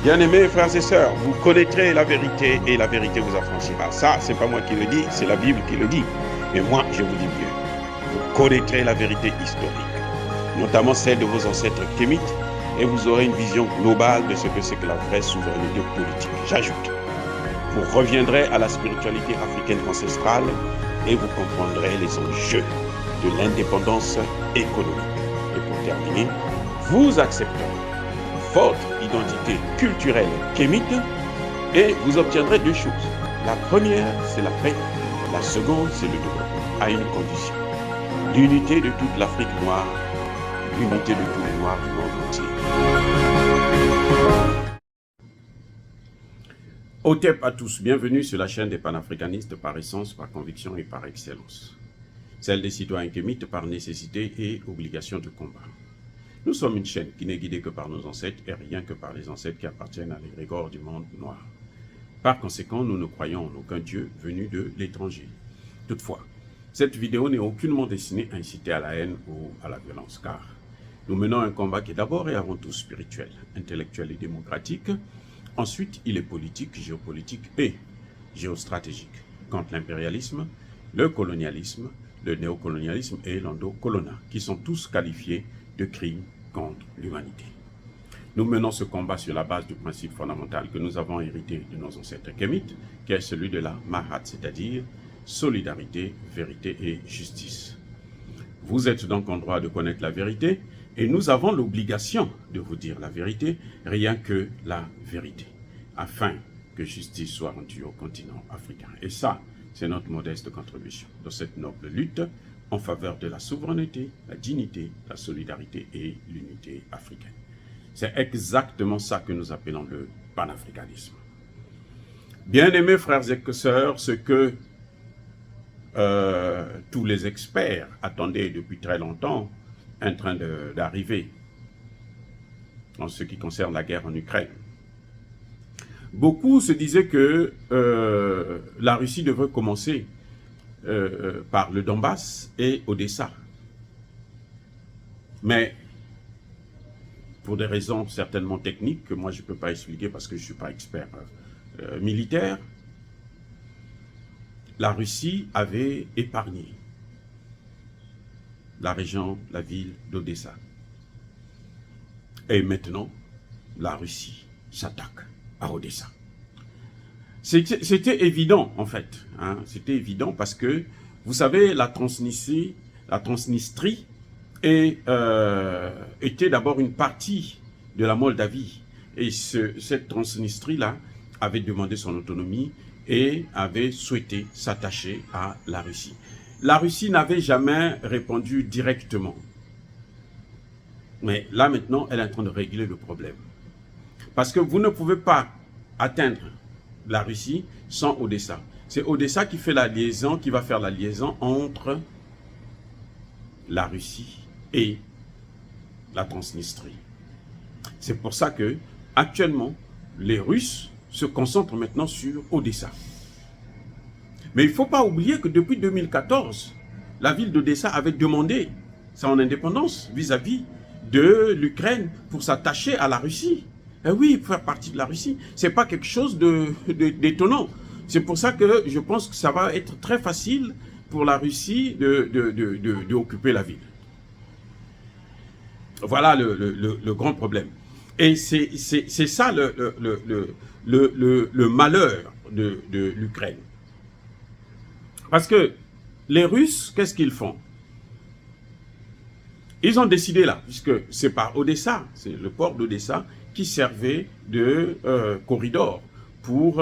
Bien-aimés frères et sœurs, vous connaîtrez la vérité et la vérité vous affranchira. Ça, c'est pas moi qui le dis, c'est la Bible qui le dit. Mais moi, je vous dis mieux. Vous connaîtrez la vérité historique, notamment celle de vos ancêtres kémites, et vous aurez une vision globale de ce que c'est que la vraie souveraineté politique. J'ajoute, vous reviendrez à la spiritualité africaine ancestrale et vous comprendrez les enjeux de l'indépendance économique. Et pour terminer, vous accepterez votre identité culturelle kémite et vous obtiendrez deux choses. La première, c'est la paix. La seconde, c'est le développement, à une condition. L'unité de toute l'Afrique noire, l'unité de tous les Noirs du monde entier. Otep à tous, bienvenue sur la chaîne des panafricanistes par essence, par conviction et par excellence. Celle des citoyens kémites par nécessité et obligation de combat. Nous sommes une chaîne qui n'est guidée que par nos ancêtres et rien que par les ancêtres qui appartiennent à l'égrégore du monde noir. Par conséquent, nous ne croyons en aucun Dieu venu de l'étranger. Toutefois, cette vidéo n'est aucunement destinée à inciter à la haine ou à la violence, car nous menons un combat qui est d'abord et avant tout spirituel, intellectuel et démocratique. Ensuite, il est politique, géopolitique et géostratégique, contre l'impérialisme, le colonialisme, le néocolonialisme et l'endocolonat, qui sont tous qualifiés de crimes contre l'humanité. Nous menons ce combat sur la base du principe fondamental que nous avons hérité de nos ancêtres kémites, qui est celui de la Mahat, c'est-à-dire solidarité, vérité et justice. Vous êtes donc en droit de connaître la vérité, et nous avons l'obligation de vous dire la vérité, rien que la vérité, afin que justice soit rendue au continent africain. Et ça, c'est notre modeste contribution dans cette noble lutte en faveur de la souveraineté, la dignité, la solidarité et l'unité africaine. C'est exactement ça que nous appelons le panafricanisme. Bien-aimés frères et sœurs, ce que tous les experts attendaient depuis très longtemps en train d'arriver en ce qui concerne la guerre en Ukraine. Beaucoup se disaient que la Russie devrait commencer par le Donbass et Odessa. Mais pour des raisons certainement techniques que moi je ne peux pas expliquer parce que je ne suis pas expert militaire, la Russie avait épargné la région, la ville d'Odessa. Et maintenant, la Russie s'attaque à Odessa. C'était évident, en fait. Hein, c'était évident parce que, vous savez, la Transnistrie était d'abord une partie de la Moldavie. Et cette Transnistrie-là avait demandé son autonomie et avait souhaité s'attacher à la Russie. La Russie n'avait jamais répondu directement. Mais là, maintenant, elle est en train de régler le problème. Parce que vous ne pouvez pas atteindre la Russie sans Odessa. C'est Odessa qui fait la liaison, qui va faire la liaison entre la Russie et la Transnistrie. C'est pour ça que, actuellement, les Russes se concentrent maintenant sur Odessa. Mais il ne faut pas oublier que depuis 2014, la ville d'Odessa avait demandé son indépendance vis-à-vis de l'Ukraine pour s'attacher à la Russie. Et oui, pour faire partie de la Russie, ce n'est pas quelque chose d'étonnant. C'est pour ça que je pense que ça va être très facile pour la Russie d'occuper la ville. Voilà le grand problème. Et c'est ça le malheur de l'Ukraine. Parce que les Russes, qu'est-ce qu'ils font? Ils ont décidé là, puisque c'est par Odessa, c'est le port d'Odessa qui servait de corridor pour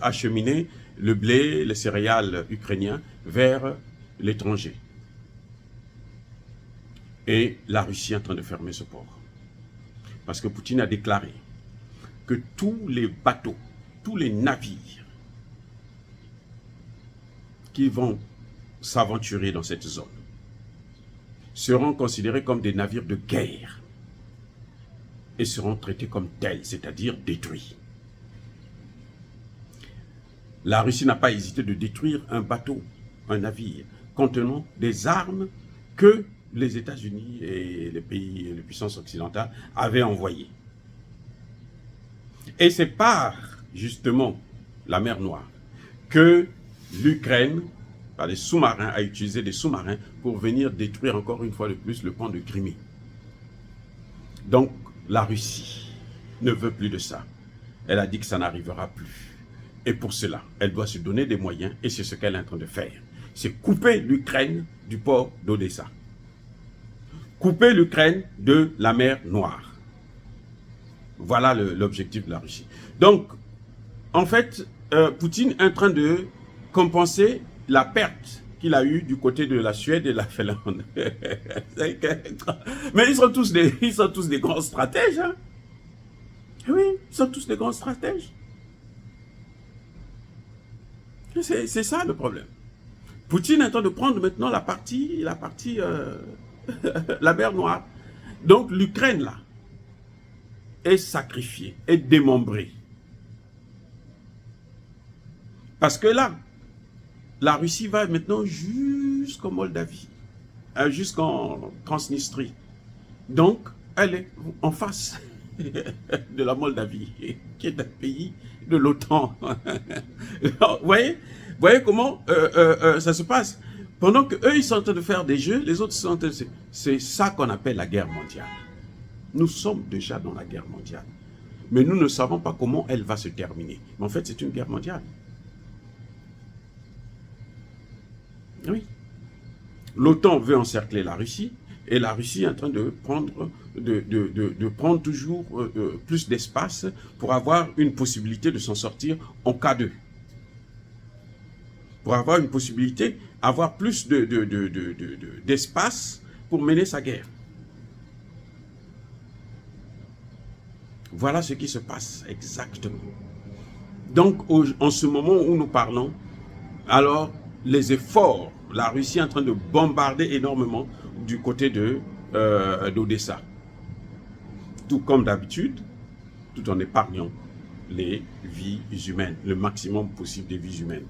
acheminer le blé, les céréales ukrainiens vers l'étranger. Et la Russie est en train de fermer ce port. Parce que Poutine a déclaré que tous les bateaux, tous les navires qui vont s'aventurer dans cette zone seront considérés comme des navires de guerre et seront traités comme tels, c'est-à-dire détruits. La Russie n'a pas hésité de détruire un bateau, un navire, contenant des armes que les États-Unis et les puissances occidentales avaient envoyées. Et c'est par, justement, la mer Noire que l'Ukraine, par les sous-marins, a utilisé des sous-marins pour venir détruire encore une fois de plus le pont de Crimée. Donc, la Russie ne veut plus de ça. Elle a dit que ça n'arrivera plus. Et pour cela, elle doit se donner des moyens, et c'est ce qu'elle est en train de faire. C'est couper l'Ukraine du port d'Odessa. Couper l'Ukraine de la mer Noire. Voilà l'objectif de la Russie. Donc, en fait, Poutine est en train de compenser la perte qu'il a eue du côté de la Suède et de la Finlande. Mais ils sont tous des grands stratèges. Hein? Oui, ils sont tous des grands stratèges. C'est ça le problème. Poutine est en train de prendre maintenant la partie la mer Noire. Donc l'Ukraine là est sacrifiée, est démembrée. Parce que là, la Russie va maintenant jusqu'en Moldavie, jusqu'en Transnistrie. Donc, elle est en face de la Moldavie, qui est un pays de l'OTAN. Vous voyez comment ça se passe? Pendant qu'eux, ils sont en train de faire des jeux, les autres sont en train de... C'est ça qu'on appelle la guerre mondiale. Nous sommes déjà dans la guerre mondiale. Mais nous ne savons pas comment elle va se terminer. Mais en fait, c'est une guerre mondiale. Oui. L'OTAN veut encercler la Russie et la Russie est en train de prendre toujours plus d'espace pour avoir une possibilité de s'en sortir en cas de. Pour avoir une possibilité, avoir plus d'espace pour mener sa guerre. Voilà ce qui se passe exactement. Donc, en ce moment où nous parlons, alors les efforts, la Russie est en train de bombarder énormément du côté d'Odessa. Tout comme d'habitude, tout en épargnant les vies humaines, le maximum possible des vies humaines.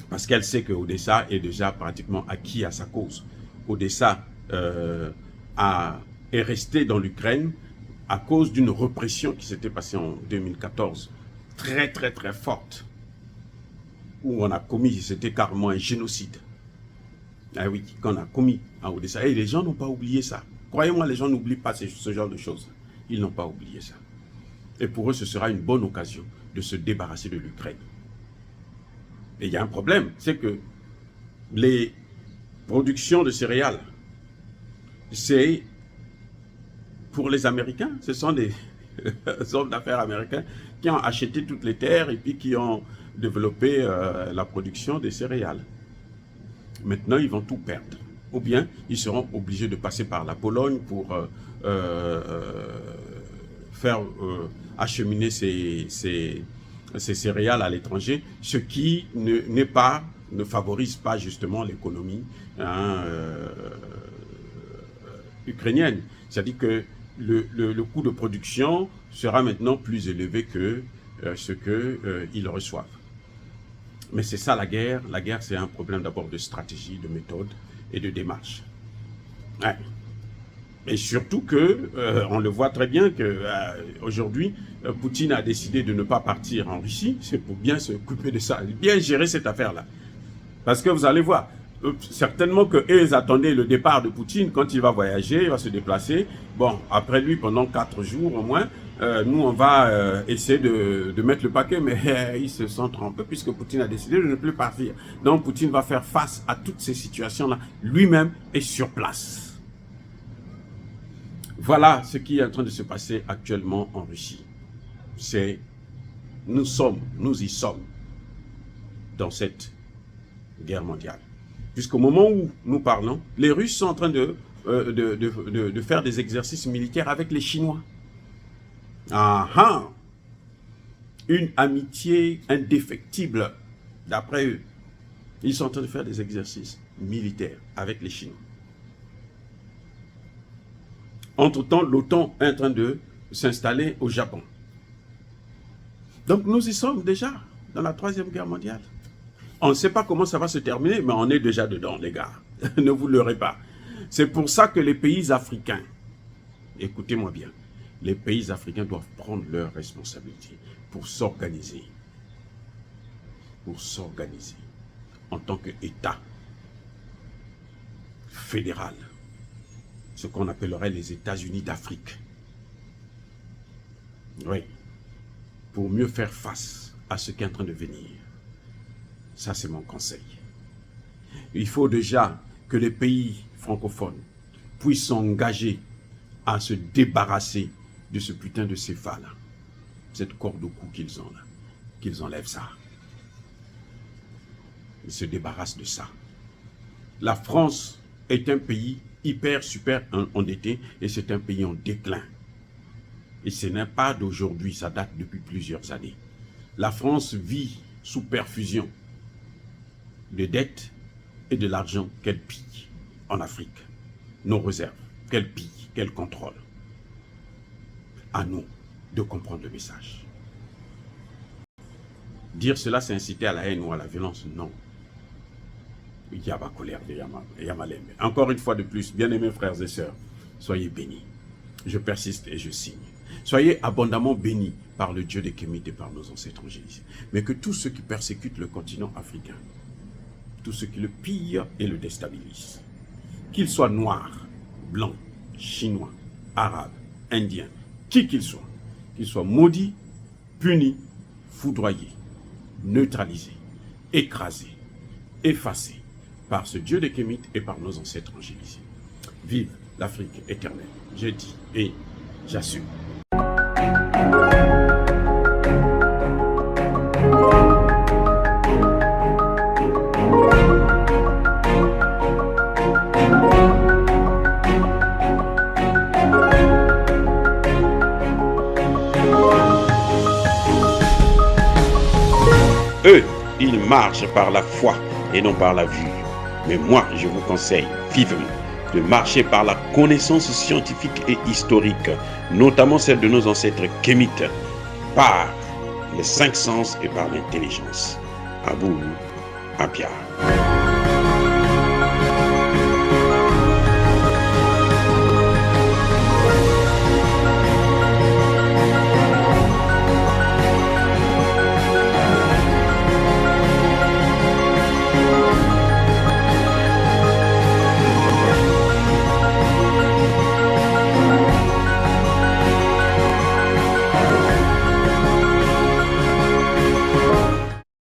Parce qu'elle sait que Odessa est déjà pratiquement acquis à sa cause. Odessa est resté dans l'Ukraine à cause d'une répression qui s'était passée en 2014, très très très forte, où on a commis, c'était carrément un génocide. Ah oui, qu'on a commis à Odessa. Et les gens n'ont pas oublié ça. Croyez-moi, les gens n'oublient pas ce genre de choses. Ils n'ont pas oublié ça. Et pour eux, ce sera une bonne occasion de se débarrasser de l'Ukraine. Et il y a un problème, c'est que les productions de céréales, c'est pour les Américains, ce sont des hommes d'affaires américains qui ont acheté toutes les terres et puis qui ont développé la production des céréales. Maintenant, ils vont tout perdre. Ou bien, ils seront obligés de passer par la Pologne pour faire acheminer ces céréales à l'étranger, ce qui ne favorise pas justement l'économie ukrainienne. C'est-à-dire que le coût de production sera maintenant plus élevé que ce qu'ils reçoivent. Mais c'est ça la guerre. La guerre, c'est un problème d'abord de stratégie, de méthode et de démarche. Ouais. Et surtout que, on le voit très bien qu'aujourd'hui, Poutine a décidé de ne pas partir en Russie. C'est pour bien se couper de ça, bien gérer cette affaire-là. Parce que vous allez voir, certainement qu'eux, ils attendaient le départ de Poutine quand il va voyager, il va se déplacer. Bon, après lui, pendant 4 jours au moins, nous, on va essayer de mettre le paquet, mais ils se sont trompés puisque Poutine a décidé de ne plus partir. Donc, Poutine va faire face à toutes ces situations-là lui-même et sur place. Voilà ce qui est en train de se passer actuellement en Russie. Nous y sommes dans cette guerre mondiale. Jusqu'au moment où nous parlons, les Russes sont en train de faire des exercices militaires avec les Chinois. Une amitié indéfectible, d'après eux. Ils sont en train de faire des exercices militaires avec les Chinois. Entre-temps, l'OTAN est en train de s'installer au Japon. Donc nous y sommes déjà dans la 3e guerre mondiale. On ne sait pas comment ça va se terminer, mais on est déjà dedans, les gars. Ne vous leurrez pas. C'est pour ça que les pays africains, écoutez-moi bien, Les pays africains doivent prendre leurs responsabilités pour s'organiser. En tant qu'État fédéral, ce qu'on appellerait les États-Unis d'Afrique. Oui, pour mieux faire face à ce qui est en train de venir. Ça, c'est mon conseil. Il faut déjà que les pays francophones puissent s'engager à se débarrasser de ce putain de céphale, cette corde au cou qu'ils ont là, qu'ils enlèvent ça. Ils se débarrassent de ça. La France est un pays super endetté et c'est un pays en déclin. Et ce n'est pas d'aujourd'hui, ça date depuis plusieurs années. La France vit sous perfusion de dettes et de l'argent qu'elle pille en Afrique. Nos réserves, qu'elle pille, qu'elle contrôle. À nous de comprendre le message. Dire cela, c'est inciter à la haine ou à la violence, non. Il y a ma colère, il y a ma laine. Encore une fois de plus, bien-aimés frères et sœurs, soyez bénis. Je persiste et je signe. Soyez abondamment bénis par le Dieu des Kémites et par nos ancêtres angélisés. Mais que tous ceux qui persécutent le continent africain, tous ceux qui le pillent et le déstabilisent, qu'ils soient noirs, blancs, chinois, arabes, indiens, qui qu'ils soient maudits, punis, foudroyés, neutralisés, écrasés, effacés par ce Dieu des Kémites et par nos ancêtres angélisés. Vive l'Afrique éternelle, j'ai dit et j'assume. Eux, ils marchent par la foi et non par la vue. Mais moi, je vous conseille vivement de marcher par la connaissance scientifique et historique, notamment celle de nos ancêtres kémites, par les 5 sens et par l'intelligence. À vous, Apia.